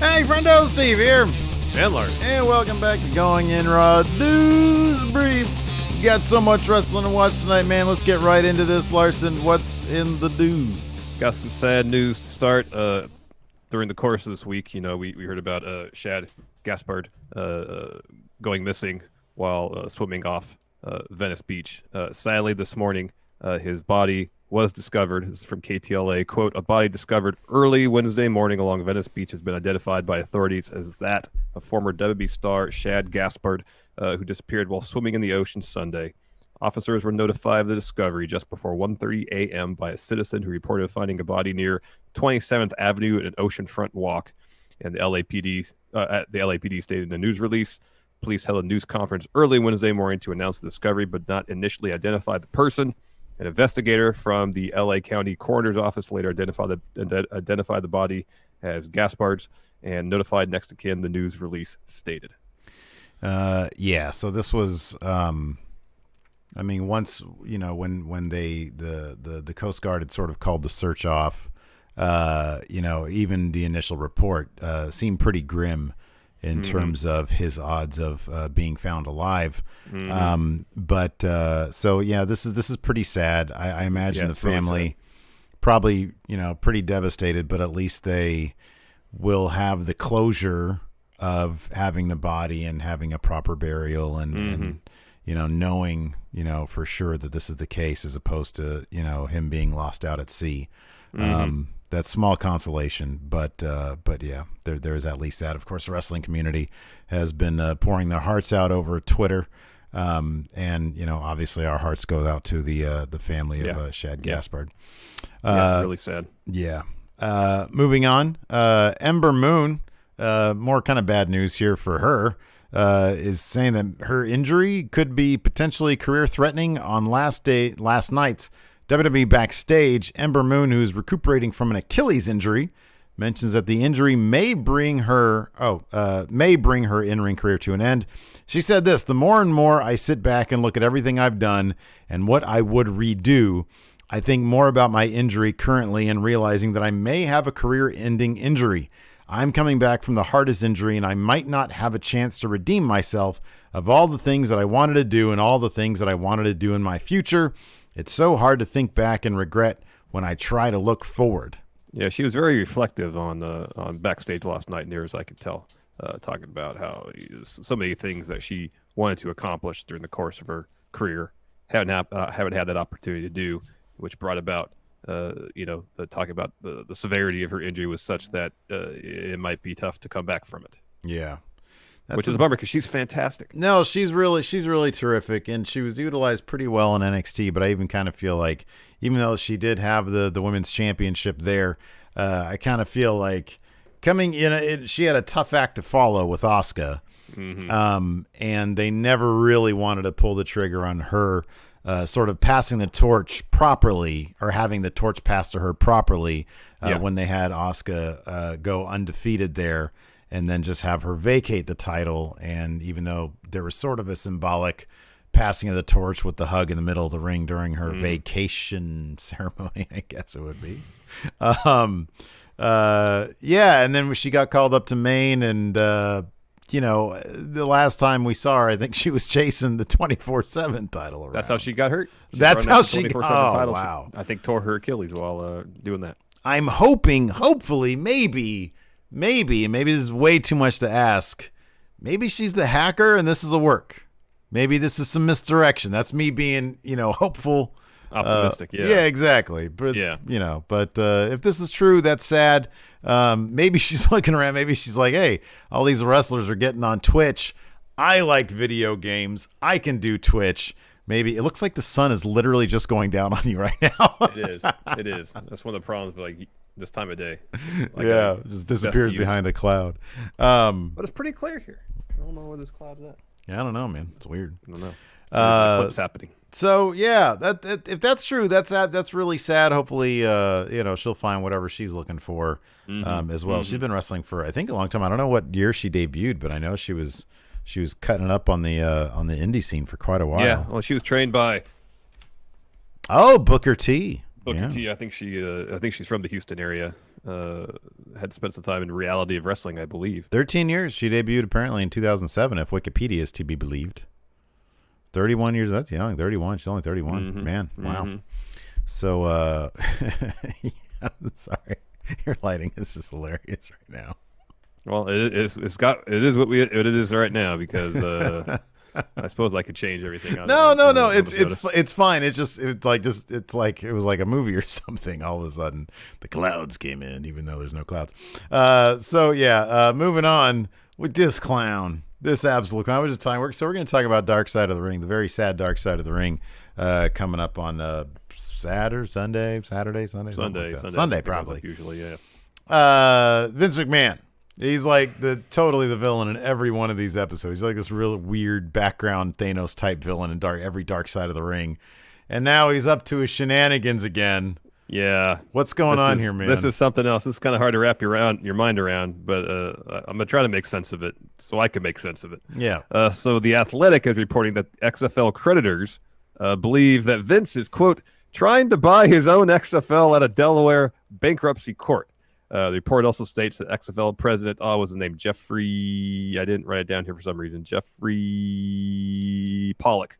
Hey, friendo, Steve here. And Larson. And welcome back to Going In Raw News Brief. You got so much wrestling to watch tonight, man. Let's get right into this. Larson, what's in the news? Got some sad news to start. During the course of this week, you know, we heard about Shad Gaspard going missing while swimming off Venice Beach. Sadly, this morning, his body was discovered. This is from KTLA. Quote, a body discovered early Wednesday morning along Venice Beach has been identified by authorities as that of former WWE star Shad Gaspard, who disappeared while swimming in the ocean Sunday. Officers were notified of the discovery just before 1:30 a.m. by a citizen who reported finding a body near 27th Avenue at an oceanfront walk. And the LAPD stated in a news release, police held a news conference early Wednesday morning to announce the discovery, but not initially identify the person. An investigator from the LA County Coroner's Office later identified the body as Gaspard's and notified next of kin, the news release stated. So this was, once, you know, when the Coast Guard had sort of called the search off, even the initial report seemed pretty grim in terms of his odds of being found alive. This is pretty sad. I imagine the family really probably, pretty devastated, but at least they will have the closure of having the body and having a proper burial and knowing, for sure that this is the case as opposed to, him being lost out at sea. That's small consolation, but yeah, there is at least that. Of course, the wrestling community has been pouring their hearts out over Twitter, and obviously our hearts go out to the family of Shad Gaspard. Really sad. Yeah. Moving on, Ember Moon. More kind of bad news here for her. Is saying that her injury could be potentially career-threatening on last night's WWE Backstage. Ember Moon, who's recuperating from an Achilles injury, mentions that the injury may bring her in-ring career to an end. She said this: the more and more I sit back and look at everything I've done and what I would redo, I think more about my injury currently and realizing that I may have a career-ending injury. I'm coming back from the hardest injury, and I might not have a chance to redeem myself of all the things that I wanted to do and all the things that I wanted to do in my future. It's so hard to think back and regret when I try to look forward. Yeah, she was very reflective on Backstage last night, near as I could tell, talking about how so many things that she wanted to accomplish during the course of her career haven't had that opportunity to do, which brought about the talking about the severity of her injury was such that it might be tough to come back from it. Yeah. Which is a bummer because she's fantastic. No, she's really terrific, and she was utilized pretty well in NXT, but I even kind of feel like, even though she did have the women's championship there, I kind of feel like coming in, she had a tough act to follow with Asuka, and they never really wanted to pull the trigger on her sort of passing the torch properly, or having the torch passed to her properly when they had Asuka go undefeated there, and then just have her vacate the title. And even though there was sort of a symbolic passing of the torch with the hug in the middle of the ring during her vacation ceremony, I guess it would be. And then she got called up to Maine, and the last time we saw her, I think she was chasing the 24/7 title around. That's how she got hurt. That's how she got title. Wow. I think tore her Achilles while doing that. I'm hopefully, maybe this is way too much to ask. Maybe she's the hacker and this is a work. Maybe this is some misdirection. That's me being, hopeful. Optimistic, yeah. Yeah, exactly. But, if this is true, that's sad. Maybe she's looking around. Maybe she's like, hey, all these wrestlers are getting on Twitch. I like video games. I can do Twitch. Maybe it looks like the sun is literally just going down on you right now. It is. That's one of the problems with this time of day. It just disappears behind a cloud. But it's pretty clear here. I don't know where this cloud is at. Yeah, I don't know, man. It's weird. I don't know. Eclipse happening. So yeah, that if that's true, that's really sad. Hopefully, she'll find whatever she's looking for as well. She's been wrestling for, I think, a long time. I don't know what year she debuted, but I know she was cutting it up on the indie scene for quite a while. Yeah, well, she was trained by Booker T. Booker T. I think she's from the Houston area, had spent some time in Reality of Wrestling, I believe. 13 years. She debuted apparently in 2007, if Wikipedia is to be believed. 31 years. That's young. 31. She's only 31. Mm-hmm. Man, wow. Mm-hmm. So, yeah, I'm sorry. Your lighting is just hilarious right now. Well, it is what it is right now because I suppose I could change everything. No. It's fine. It's like it was like a movie or something. All of a sudden, the clouds came in, even though there's no clouds. Moving on with this clown, this absolute clown. We're just talking. So we're going to talk about Dark Side of the Ring, the very sad Dark Side of the Ring, coming up on Sunday, probably. Usually, yeah. Vince McMahon. He's like totally the villain in every one of these episodes. He's like this real weird background Thanos type villain in every Dark Side of the Ring. And now he's up to his shenanigans again. Yeah. What's going on here, man? This is something else. It's kind of hard to wrap your mind around, but I'm going to try to make sense of it so I can make sense of it. Yeah. So The Athletic is reporting that XFL creditors believe that Vince is, quote, trying to buy his own XFL at a Delaware bankruptcy court. The report also states that XFL president, was his name Jeffrey, I didn't write it down here for some reason, Jeffrey Pollock,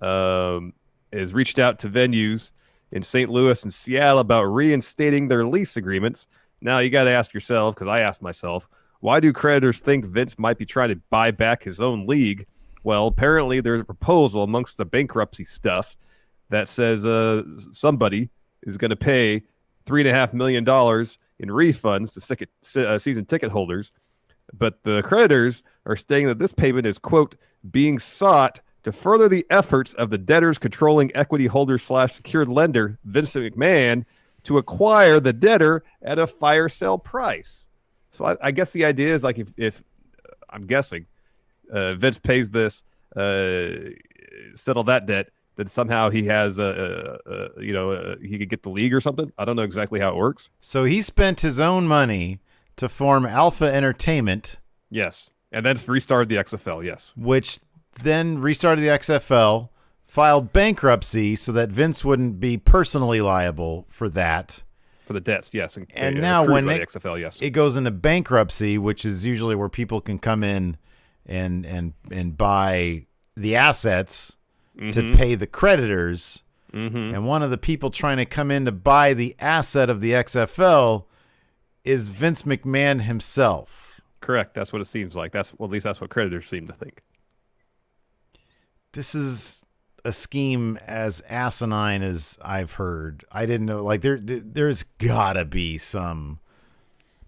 has reached out to venues in St. Louis and Seattle about reinstating their lease agreements. Now you got to ask yourself, because I asked myself, why do creditors think Vince might be trying to buy back his own league? Well, apparently there's a proposal amongst the bankruptcy stuff that says somebody is going to pay $3.5 million in refunds to season ticket holders, but the creditors are stating that this payment is, quote, being sought to further the efforts of the debtors controlling equity holder / secured lender, Vincent McMahon, to acquire the debtor at a fire sale price. So I guess the idea is like if I'm guessing Vince pays this, settle that debt, then somehow he has he could get the league or something. I don't know exactly how it works. So he spent his own money to form Alpha Entertainment. Yes. And then restarted the XFL, yes. Which then restarted the XFL, filed bankruptcy so that Vince wouldn't be personally liable for that. For the debts, yes. And now when the XFL, yes. It goes into bankruptcy, which is usually where people can come in and buy the assets to pay the creditors. And one of the people trying to come in to buy the asset of the XFL is Vince McMahon himself. Correct. That's what it seems like. At least that's what creditors seem to think. This is a scheme as asinine as I've heard. I didn't know. Like there's gotta be some.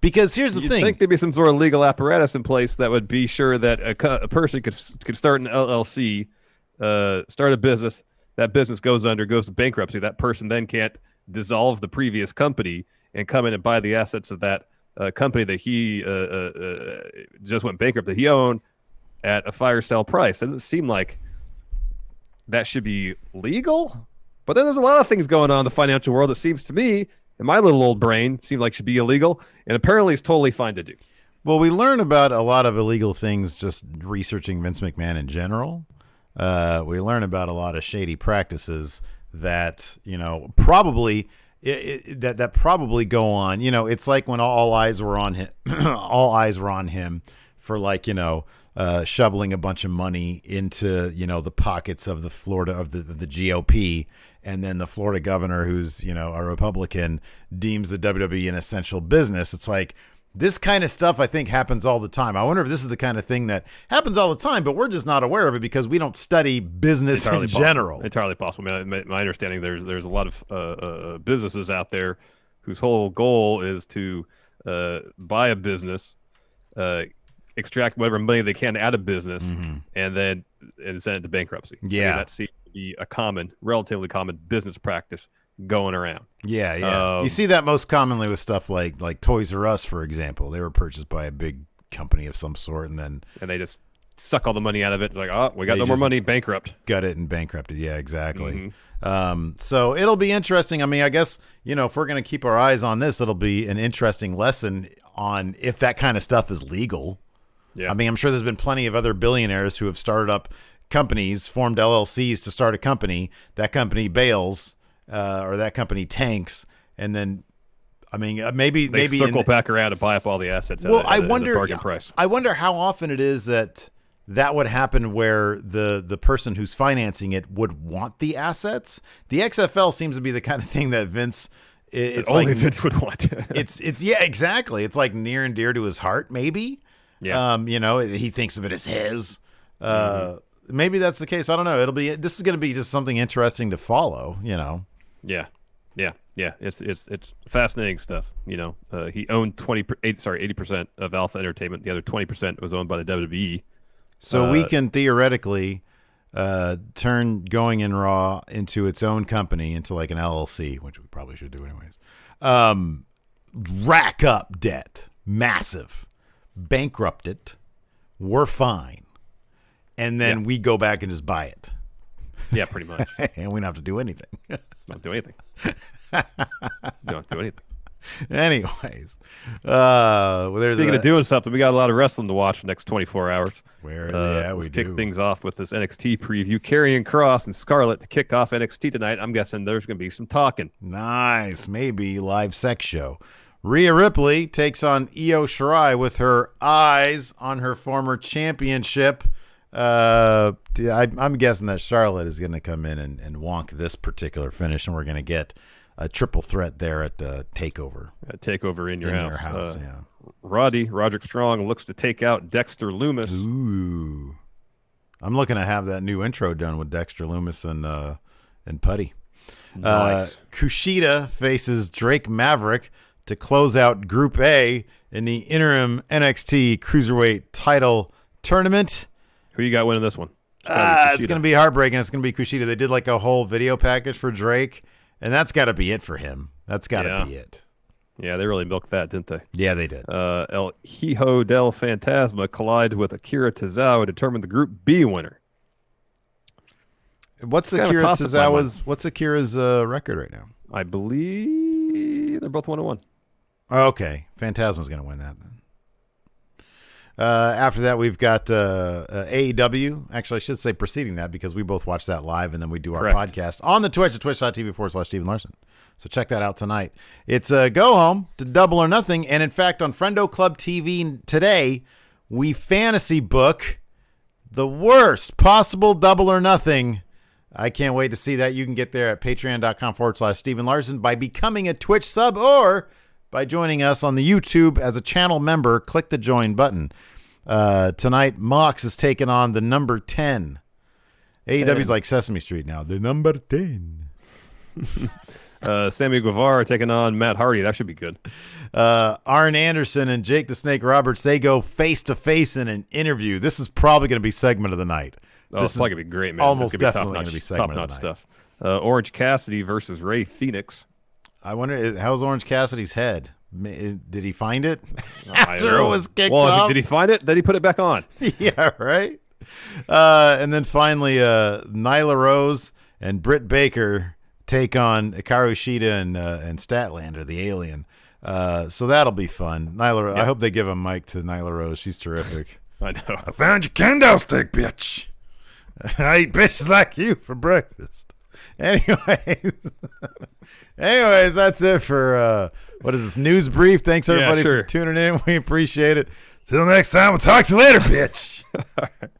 Because here's the thing. I think there'd be some sort of legal apparatus in place that would be sure that a person could start an LLC. Start a business, that business goes to bankruptcy. That person then can't dissolve the previous company and come in and buy the assets of that company that he just went bankrupt, that he owned at a fire sale price. Doesn't seem like that should be legal. But then there's a lot of things going on in the financial world that seems to me, in my little old brain, seem like should be illegal, and apparently it's totally fine to do. Well, we learn about a lot of illegal things just researching Vince McMahon in general. We learn about a lot of shady practices that, probably that probably go on. It's like when all eyes were on him, for shoveling a bunch of money into, the pockets of the Florida of the GOP. And then the Florida governor, who's, a Republican, deems the WWE an essential business. It's like, this kind of stuff, I think, happens all the time. I wonder if this is the kind of thing that happens all the time, but we're just not aware of it because we don't study business in general. Entirely possible. I mean, my understanding, there's a lot of businesses out there whose whole goal is to buy a business, extract whatever money they can out of business, and then send it to bankruptcy. Yeah, that seems to be a relatively common business practice going around. Yeah. You see that most commonly with stuff like Toys R Us, for example. They were purchased by a big company of some sort, and they just suck all the money out of it. Like, we got no more money, bankrupt. Gut it and bankrupted. Yeah, exactly. So it'll be interesting. I mean, I guess, if we're going to keep our eyes on this, it'll be an interesting lesson on if that kind of stuff is legal. Yeah. I mean, I'm sure there's been plenty of other billionaires who have started up companies, formed LLCs to start a company. That company bails, or that company tanks, and then I mean, maybe circle back around and buy up all the assets. Well, at a bargain price. I wonder how often it is that would happen where the person who's financing it would want the assets. The XFL seems to be the kind of thing that Vince. It's only like, Vince would want. it's yeah, exactly. It's like near and dear to his heart, maybe. Yeah. He thinks of it as his. Maybe that's the case. I don't know. This is going to be just something interesting to follow. Yeah. It's fascinating stuff. He owned 80% of Alpha Entertainment. The other 20% was owned by the WWE. So we can theoretically turn Going in Raw into its own company, into like an LLC, which we probably should do anyways. Rack up debt, massive, bankrupt it. We're fine. And then we go back and just buy it. Yeah, pretty much. And we don't have to do anything. Don't do anything. Don't have to do anything. Anyways, speaking of doing something, we got a lot of wrestling to watch for the next 24 hours. We kick things off with this NXT preview. Karrion Kross and Scarlett to kick off NXT tonight. I'm guessing there's going to be some talking. Nice, maybe live sex show. Rhea Ripley takes on Io Shirai with her eyes on her former championship. I'm guessing that Charlotte is going to come in and wonk this particular finish, and we're going to get a triple threat there at the Takeover. Takeover in your house. Yeah. Roderick Strong looks to take out Dexter Lumis. Ooh. I'm looking to have that new intro done with Dexter Lumis and Putty. Nice. Kushida faces Drake Maverick to close out Group A in the interim NXT Cruiserweight title tournament. Who you got winning this one? It's going to be heartbreaking. It's going to be Kushida. They did like a whole video package for Drake, and that's got to be it for him. That's got to be it. Yeah, they really milked that, didn't they? Yeah, they did. El Hijo del Fantasma collide with Akira Tozawa to determine the Group B winner. What's Akira's record right now? I believe they're both 1-1. Okay, Phantasma's going to win that then. After that, we've got AEW. Actually, I should say preceding that because we both watch that live, and then we do our podcast on the Twitch at twitch.tv/Stephen Larson. So check that out tonight. It's a go home to Double or Nothing, and in fact, on Friendo Club TV today, we fantasy book the worst possible Double or Nothing. I can't wait to see that. You can get there at patreon.com/Stephen Larson by becoming a Twitch sub or by joining us on the YouTube as a channel member. Click the join button. Tonight, Mox is taking on the number 10. AEW's like Sesame Street now. The number 10. Sammy Guevara taking on Matt Hardy. That should be good. Arn Anderson and Jake the Snake Roberts, they go face-to-face in an interview. This is probably going to be segment of the night. This is probably going to be great, man. Almost definitely going to be segment of the night. Stuff. Orange Cassidy versus Ray Phoenix. I wonder, how's Orange Cassidy's head? Did he find it after it was kicked off? Did he find it? Then he put it back on. Yeah, right? And then finally, Nyla Rose and Britt Baker take on Hikaru Shida and Statlander, the alien. So that'll be fun. Nyla, I hope they give a mic to Nyla Rose. She's terrific. I know. I found your kendo stick, bitch. I eat bitches like you for breakfast. Anyways, that's it for what is this news brief? Thanks everybody for tuning in. We appreciate it. Till next time, we'll talk to you later, bitch. All right.